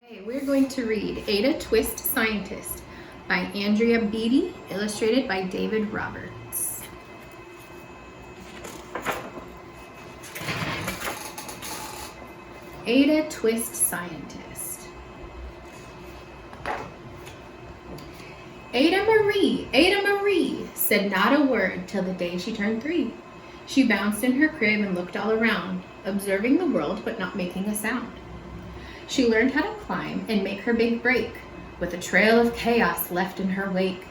Okay, we're going to read Ada Twist Scientist by Andrea Beatty, illustrated by David Roberts. Ada Twist Scientist. Ada Marie, said not a word till the day she turned 3. She bounced in her crib and looked all around, observing the world but not making a sound. She learned how to climb and make her big break, with a trail of chaos left in her wake.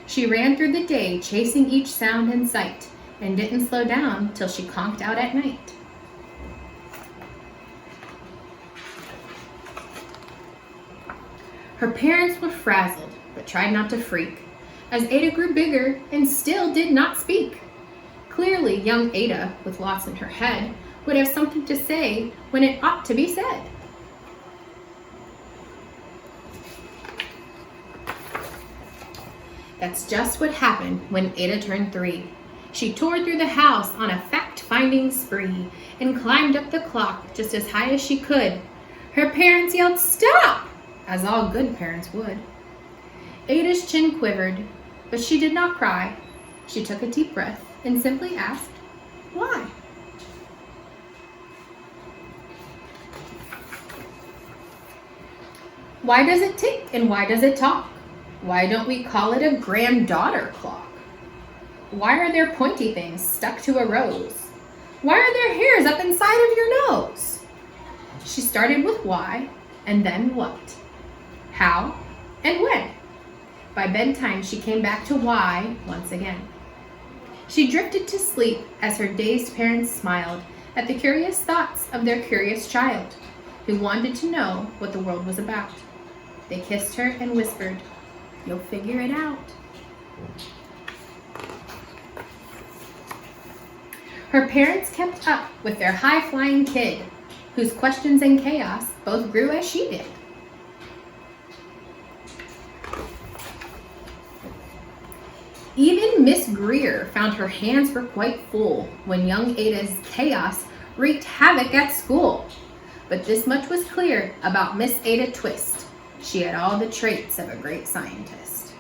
She ran through the day, chasing each sound in sight, and didn't slow down till she conked out at night. Her parents were frazzled, but tried not to freak, as Ada grew bigger and still did not speak. Clearly, young Ada, with lots in her head, would have something to say when it ought to be said. That's just what happened when Ada turned 3. She tore through the house on a fact-finding spree and climbed up the clock just as high as she could. Her parents yelled, "Stop!" as all good parents would. Ada's chin quivered, but she did not cry. She took a deep breath and simply asked, "Why?" Why does it tick and why does it talk? Why don't we call it a granddaughter clock? Why are there pointy things stuck to a rose? Why are there hairs up inside of your nose? She started with why, and then what, how, and when. By bedtime, she came back to why once again. She drifted to sleep as her dazed parents smiled at the curious thoughts of their curious child, who wanted to know what the world was about. They kissed her and whispered, "You'll figure it out." Her parents kept up with their high-flying kid, whose questions and chaos both grew as she did. Even Miss Greer found her hands were quite full when young Ada's chaos wreaked havoc at school. But this much was clear about Miss Ada Twist. She had all the traits of a great scientist.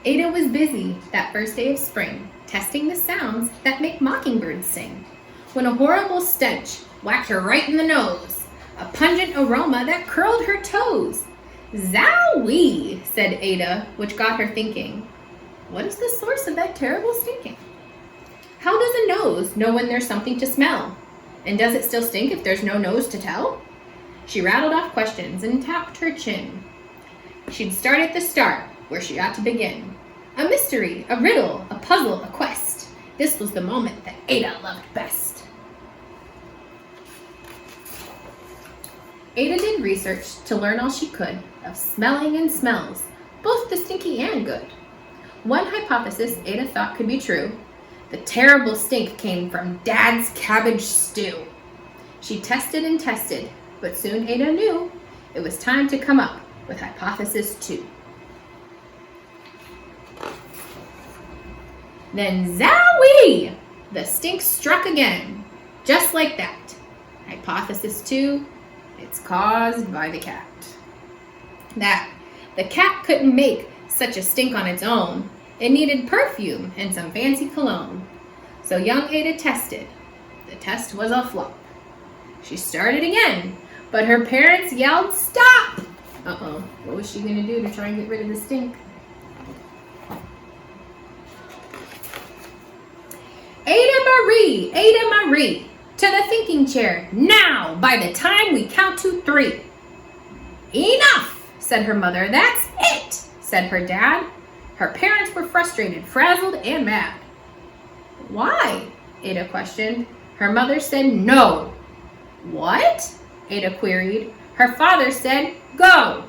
Ada was busy that first day of spring, testing the sounds that make mockingbirds sing, when a horrible stench whacked her right in the nose, a pungent aroma that curled her toes. "Zowie," said Ada, which got her thinking, what is the source of that terrible stinking? How does a nose know when there's something to smell? And does it still stink if there's no nose to tell? She rattled off questions and tapped her chin. She'd start at the start, where she ought to begin. A mystery, a riddle, a puzzle, a quest. This was the moment that Ada loved best. Ada did research to learn all she could of smelling and smells, both the stinky and good. One hypothesis Ada thought could be true. The terrible stink came from Dad's cabbage stew. She tested and tested, but soon Ada knew it was time to come up with hypothesis 2. Then zowie! The stink struck again, just like that. Hypothesis 2, it's caused by the cat. That the cat couldn't make such a stink on its own. It needed perfume and some fancy cologne. So young Ada tested. The test was a flop. She started again, but her parents yelled, "Stop!" Uh-oh, what was she going to do to try and get rid of the stink? Ada Marie, to the thinking chair, now, by the time we count to 3. "Enough," said her mother. "That's it," said her dad. Her parents were frustrated, frazzled, and mad. "Why?" Ada questioned. Her mother said, "No." "What?" Ada queried. Her father said, "Go.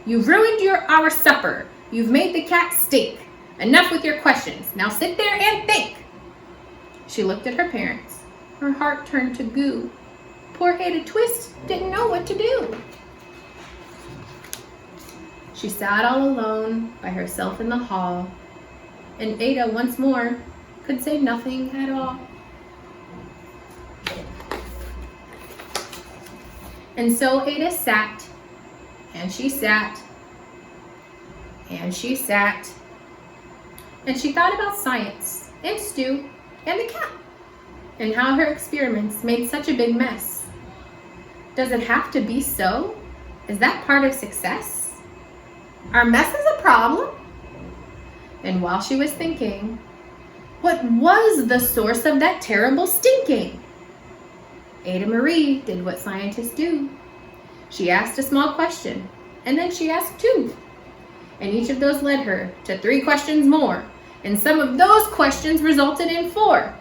You've ruined our supper. You've made the cat stink. Enough with your questions. Now sit there and think." She looked at her parents. Her heart turned to goo. Poor Ada Twist didn't know what to do. She sat all alone by herself in the hall, and Ada once more could say nothing at all. And so Ada sat, and she sat, and she sat, and she thought about science, and Stu, and the cat, and how her experiments made such a big mess. Does it have to be so? Is that part of success? Are messes a problem? And while she was thinking, what was the source of that terrible stinking? Ada Marie did what scientists do. She asked a small question, and then she asked two. And each of those led her to 3 questions more, and some of those questions resulted in 4.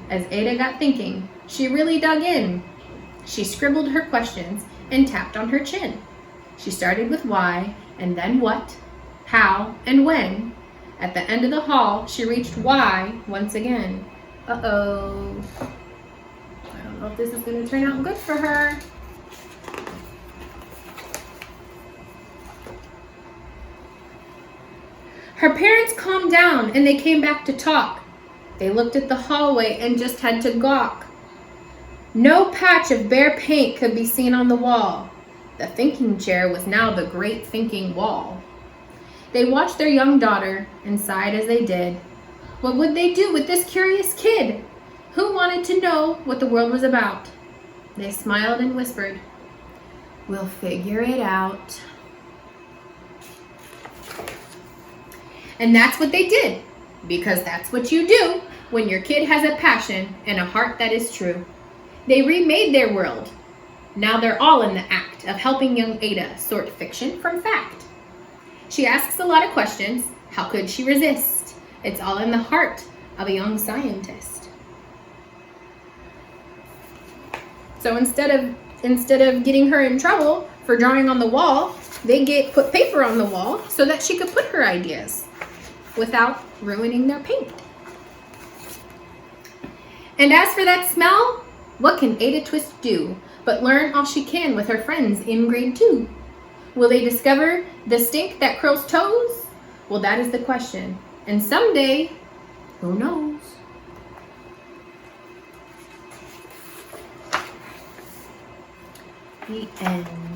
As Ada got thinking, she really dug in. She scribbled her questions and tapped on her chin. She started with why, and then what, how, and when. At the end of the hall, she reached why once again. Uh-oh. I don't know if this is going to turn out good for her. Her parents calmed down and they came back to talk. They looked at the hallway and just had to gawk. No patch of bare paint could be seen on the wall. The thinking chair was now the great thinking wall. They watched their young daughter and sighed as they did. What would they do with this curious kid? Who wanted to know what the world was about? They smiled and whispered, "We'll figure it out." And that's what they did, because that's what you do when your kid has a passion and a heart that is true. They remade their world. Now they're all in the act of helping young Ada sort fiction from fact. She asks a lot of questions. How could she resist? It's all in the heart of a young scientist. So instead of getting her in trouble for drawing on the wall, they put paper on the wall so that she could put her ideas without ruining their paint. And as for that smell, what can Ada Twist do but learn all she can with her friends in grade 2? Will they discover the stink that curls toes? Well, that is the question. And someday, who knows? The end.